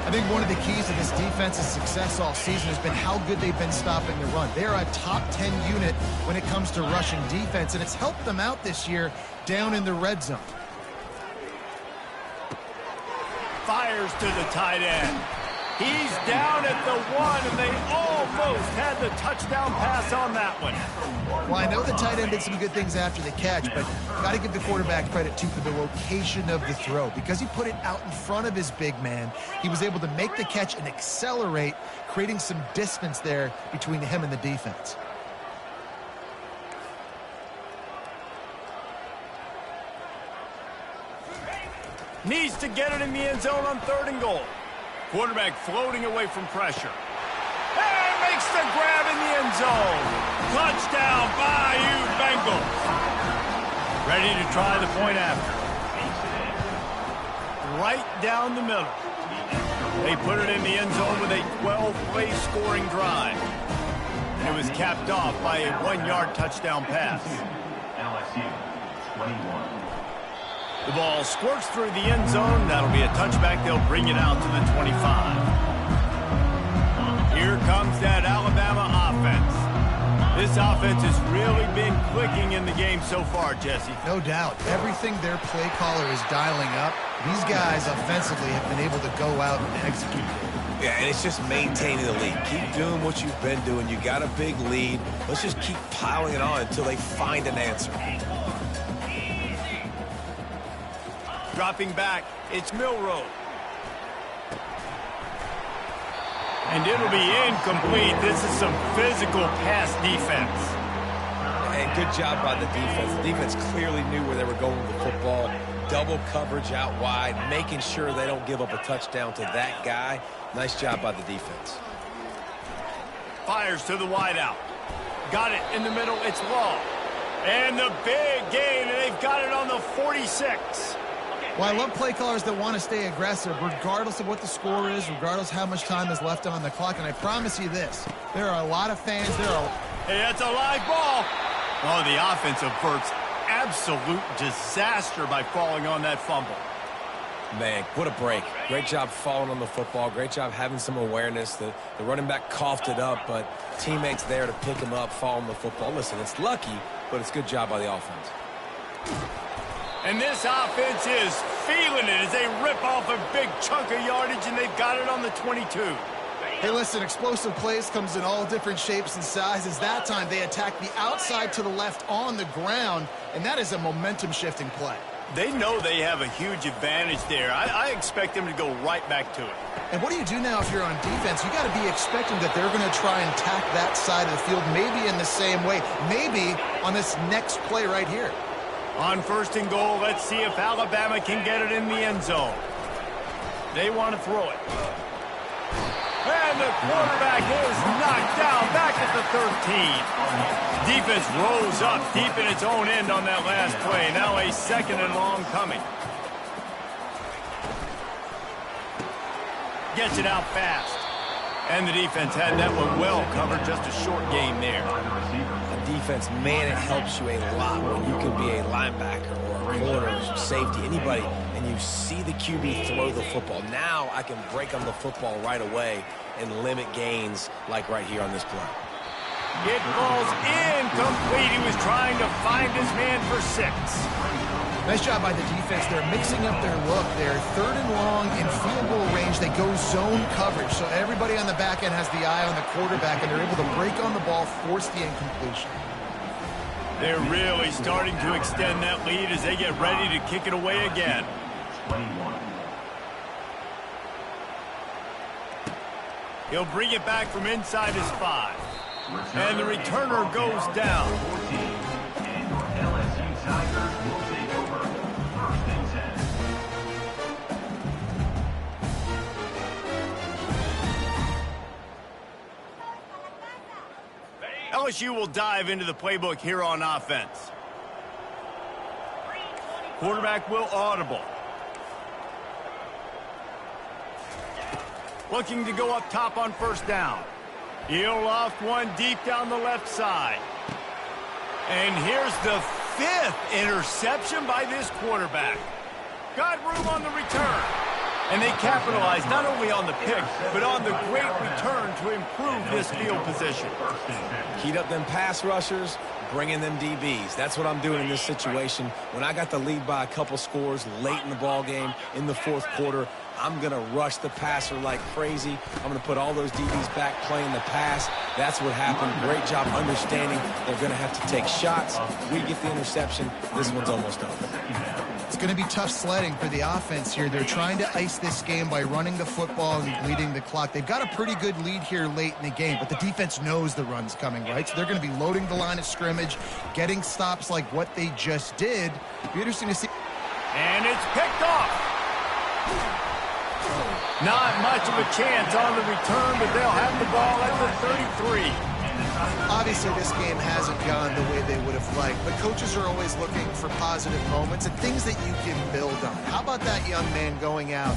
Speaker 3: I think one of the keys to this defense's success all season has been how good they've been stopping the run. They are a top 10 unit when it comes to rushing defense, and it's helped them out this year down in the red zone.
Speaker 1: Fires to the tight end. He's down at the 1, and they almost had the touchdown pass on that one.
Speaker 3: Well, I know the tight end did some good things after the catch, but got to give the quarterback credit, too, for the location of the throw. Because he put it out in front of his big man, he was able to make the catch and accelerate, creating some distance there between him and the defense.
Speaker 1: Needs to get it in the end zone on 3rd and goal. Quarterback floating away from pressure. And makes the grab in the end zone. Touchdown, Bayou Bengals. Ready to try the point after. Right down the middle. They put it in the end zone with a 12-play scoring drive. And it was capped off by a 1-yard touchdown pass.
Speaker 4: LSU 21.
Speaker 1: The ball squirts through the end zone. That'll be a touchback. They'll bring it out to the 25. Here comes that Alabama offense. This offense has really been clicking in the game so far, Jesse.
Speaker 3: No doubt. Everything their play caller is dialing up, these guys offensively have been able to go out and execute.
Speaker 2: Yeah, and it's just maintaining the lead. Keep doing what you've been doing. You got a big lead. Let's just keep piling it on until they find an answer.
Speaker 1: Dropping back, it's Milroe. And it'll be incomplete. This is some physical pass defense.
Speaker 2: And good job by the defense. The defense clearly knew where they were going with the football. Double coverage out wide, making sure they don't give up a touchdown to that guy. Nice job by the defense.
Speaker 1: Fires to the wideout. Got it in the middle. It's Law. And the big gain, and they've got it on the 46.
Speaker 3: Well, I love play callers that want to stay aggressive regardless of what the score is, regardless how much time is left on the clock. And I promise you this, there are a lot of fans there.
Speaker 1: Hey, that's a live ball. Oh, the offense averts absolute disaster by falling on that fumble.
Speaker 2: Man, what a break. Great job falling on the football. Great job having some awareness. The running back coughed it up, but teammates there to pick him up, fall on the football. Listen, it's lucky, but it's good job by the offense.
Speaker 1: And this offense is feeling it as they rip off a big chunk of yardage, and they've got it on the 22.
Speaker 3: Hey, listen, explosive plays comes in all different shapes and sizes. That time they attack the outside to the left on the ground, and that is a momentum-shifting play.
Speaker 1: They know they have a huge advantage there. I expect them to go right back to it.
Speaker 3: And what do you do now if you're on defense? You got to be expecting that they're going to try and attack that side of the field, maybe in the same way, maybe on this next play right here.
Speaker 1: On 1st and goal, let's see if Alabama can get it in the end zone. They want to throw it. And the quarterback is knocked down back at the 13. Defense rose up deep in its own end on that last play. Now a 2nd and long coming. Gets it out fast. And the defense had that one well covered. Just a short gain there.
Speaker 2: The defense, man, it helps you a lot when you can be a linebacker or a corner or safety, anybody, and you see the QB throw the football. Now I can break on the football right away and limit gains like right here on this play.
Speaker 1: It falls incomplete. He was trying to find his man for 6.
Speaker 3: Nice job by the defense. They're mixing up their look. They're 3rd and long in field goal range. They go zone coverage. So everybody on the back end has the eye on the quarterback, and they're able to break on the ball, force the incompletion.
Speaker 1: They're really starting to extend that lead as they get ready to kick it away again.
Speaker 4: 21.
Speaker 1: He'll bring it back from inside his 5. And the returner goes down.
Speaker 4: 14. And your LSU Tigers will take over. 1st and 10.
Speaker 1: LSU will dive into the playbook here on offense. Quarterback will audible. Looking to go up top on 1st down. He'll loft one deep down the left side. And here's the 5th interception by this quarterback. Got room on the return. And they capitalized not only on the pick, but on the great return to improve this field position.
Speaker 2: Keyed up them pass rushers, bringing them DBs. That's what I'm doing in this situation. When I got the lead by a couple scores late in the ball game in the 4th quarter, I'm going to rush the passer like crazy. I'm going to put all those DBs back playing the pass. That's what happened. Great job understanding they're going to have to take shots. We get the interception. This one's almost over.
Speaker 3: It's going to be tough sledding for the offense here. They're trying to ice this game by running the football and leading the clock. They've got a pretty good lead here late in the game, but the defense knows the run's coming, right? So they're going to be loading the line of scrimmage, getting stops like what they just did. Be interesting to see.
Speaker 1: And it's picked off. Not much of a chance on the return, but they'll have the ball at the 33.
Speaker 3: Obviously, this game hasn't gone the way they would have liked, but coaches are always looking for positive moments and things that you can build on. How about that young man going out,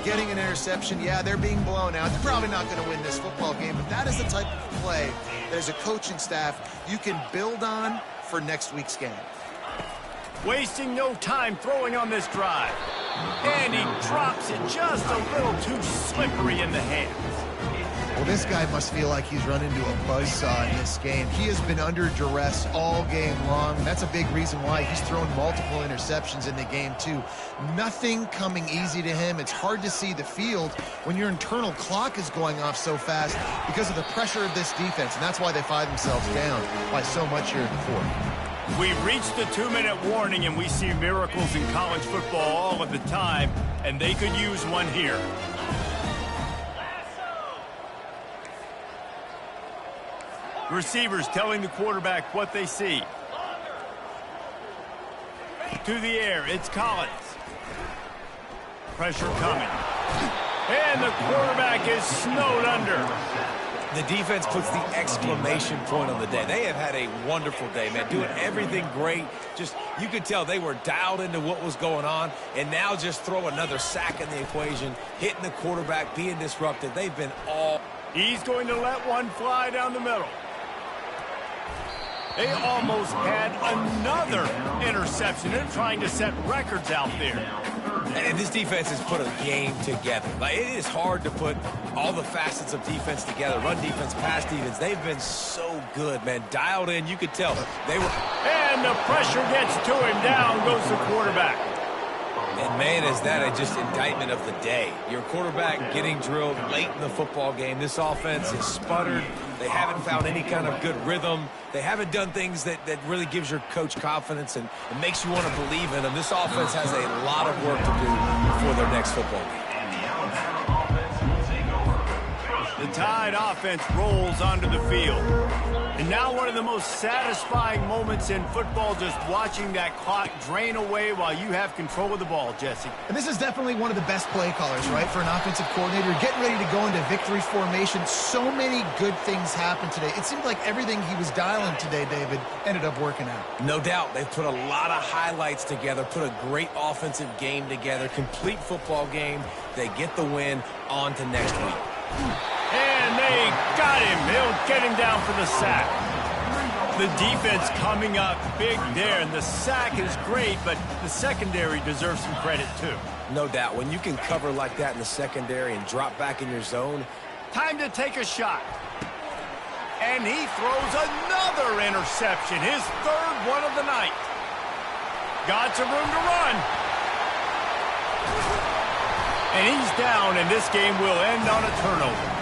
Speaker 3: getting an interception? Yeah, they're being blown out. They're probably not going to win this football game, but that is the type of play that as a coaching staff you can build on for next week's game.
Speaker 1: Wasting no time throwing on this drive. And he drops it just a little too slippery in the hands.
Speaker 3: Well, this guy must feel like he's run into a buzzsaw in this game. He has been under duress all game long. That's a big reason why he's thrown multiple interceptions in the game, too. Nothing coming easy to him. It's hard to see the field when your internal clock is going off so fast because of the pressure of this defense, and that's why they find themselves down by so much here in the 4th.
Speaker 1: We've reached the 2-minute warning, and we see miracles in college football all of the time, and they could use one here. Receivers telling the quarterback what they see. To the air, it's Collins. Pressure coming. And the quarterback is snowed under.
Speaker 2: The defense puts the exclamation point on the day. They have had a wonderful day, man, doing everything great. Just, you could tell they were dialed into what was going on, and now just throw another sack in the equation, hitting the quarterback, being disruptive. They've been all...
Speaker 1: He's going to let one fly down the middle. They almost had another interception. They're trying to set records out there.
Speaker 2: And this defense has put a game together. Like, it is hard to put all the facets of defense together. Run defense, pass defense. They've been so good, man. Dialed in, you could tell. They were...
Speaker 1: And the pressure gets to him. Down goes the quarterback.
Speaker 2: And, man, is that a just indictment of the day. Your quarterback getting drilled late in the football game. This offense is sputtered. They haven't found any kind of good rhythm. They haven't done things that really gives your coach confidence and makes you want to believe in them. This offense has a lot of work to do before their next football game.
Speaker 1: The Tide offense rolls onto the field. And now one of the most satisfying moments in football, just watching that clock drain away while you have control of the ball, Jesse.
Speaker 3: And this is definitely one of the best play callers, right, for an offensive coordinator. Getting ready to go into victory formation. So many good things happened today. It seemed like everything he was dialing today, David, ended up working out.
Speaker 2: No doubt. They've put a lot of highlights together, put a great offensive game together, complete football game. They get the win. On to next week.
Speaker 1: And they got him. They'll get him down for the sack. The defense coming up big there, and the sack is great, but the secondary deserves some credit too.
Speaker 2: No doubt. When you can cover like that in the secondary and drop back in your zone.
Speaker 1: Time to take a shot. And he throws another interception, his third one of the night. Got some room to run. And he's down, and this game will end on a turnover.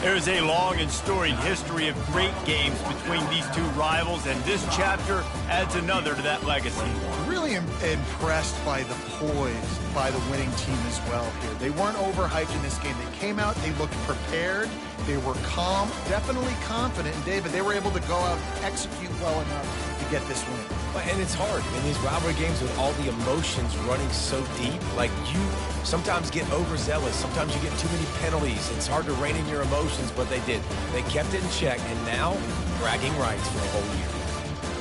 Speaker 1: There's a long and storied history of great games between these two rivals, and this chapter adds another to that legacy.
Speaker 3: Really impressed by the poise by the winning team as well here. They weren't overhyped in this game. They came out, they looked prepared, they were calm, definitely confident, and David, they were able to go out and execute well enough to get this win.
Speaker 2: And it's hard in these rivalry games with all the emotions running so deep. Like, you sometimes get overzealous. Sometimes you get too many penalties. It's hard to rein in your emotions, but they did. They kept it in check, and now bragging rights for a whole year.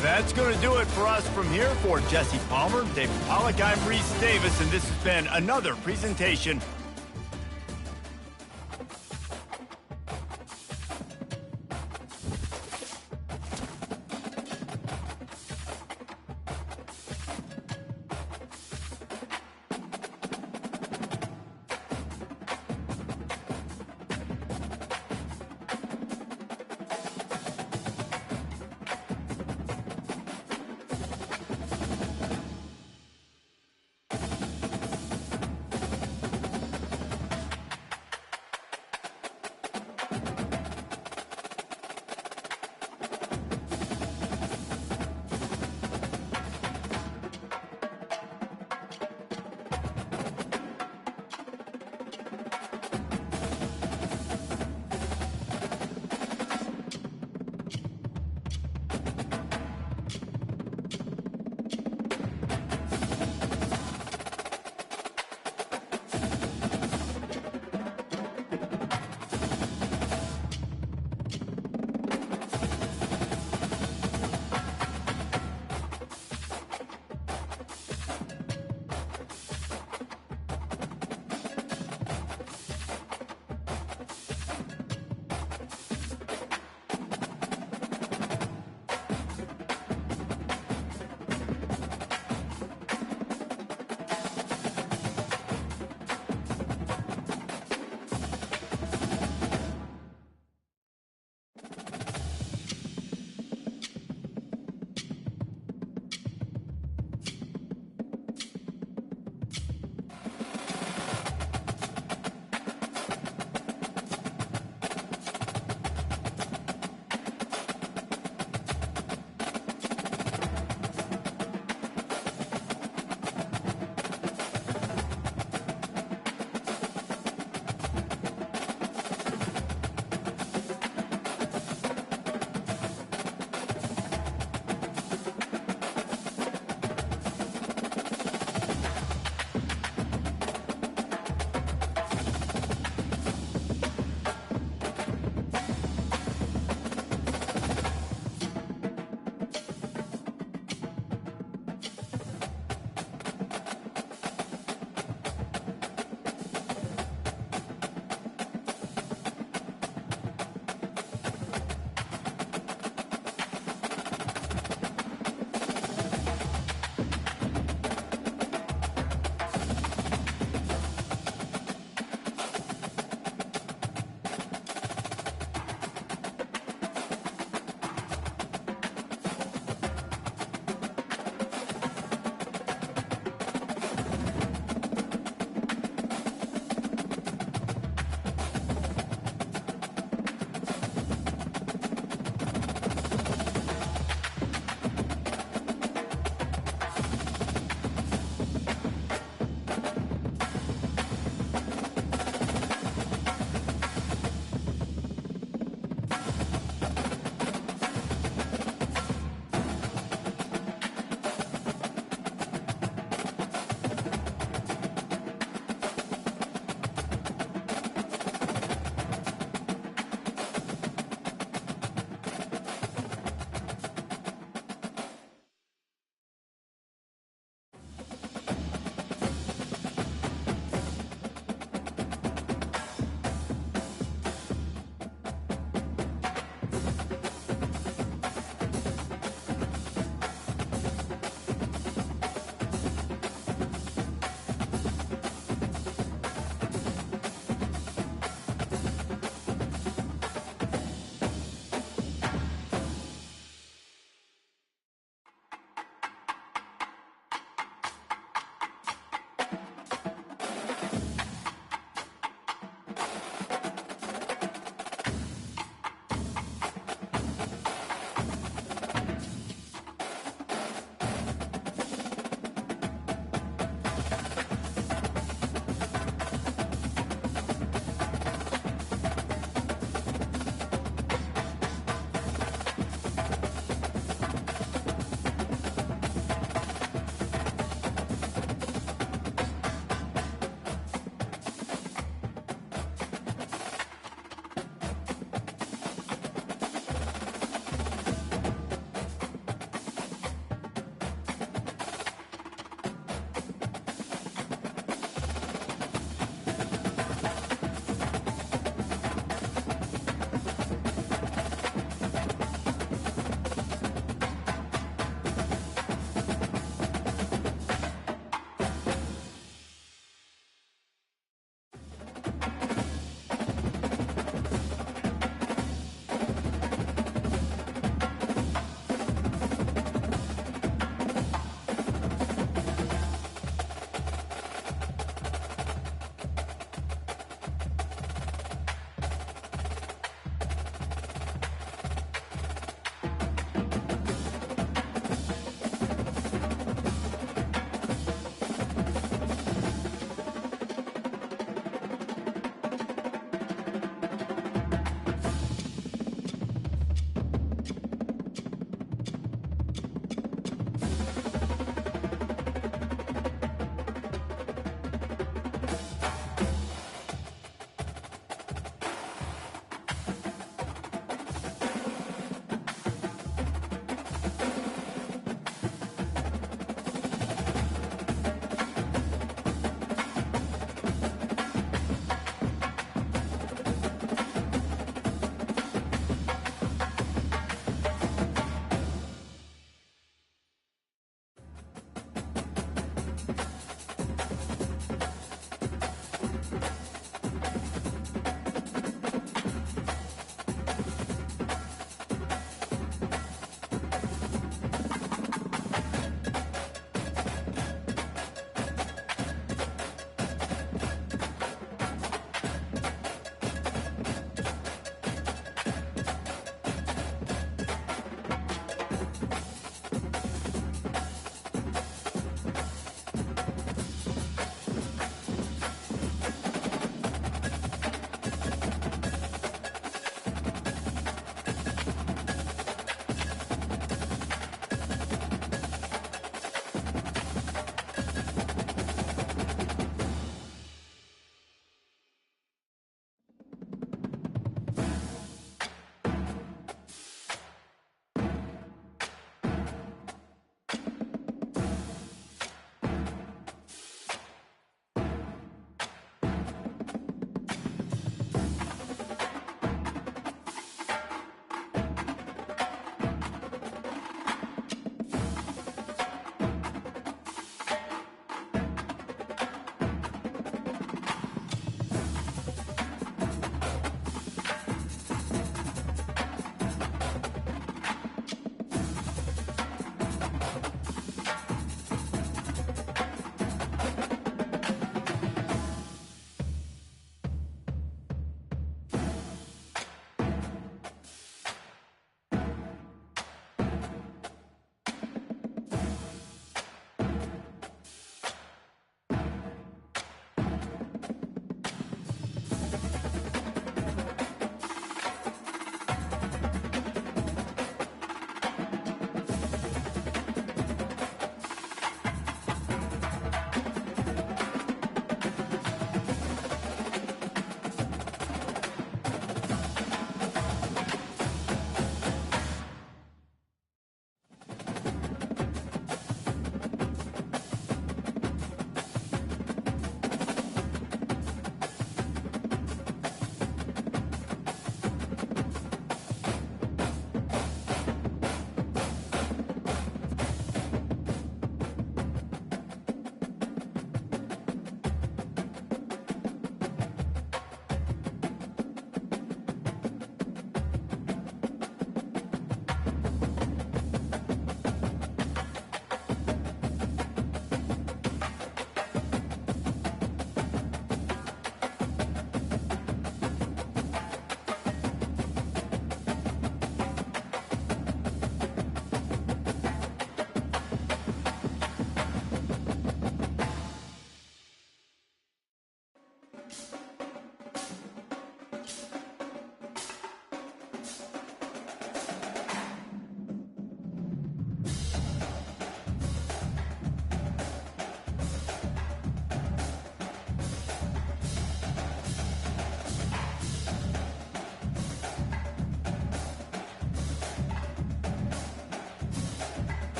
Speaker 1: That's going to do it for us from here. For Jesse Palmer, David Pollack, I'm Reese Davis, and this has been another presentation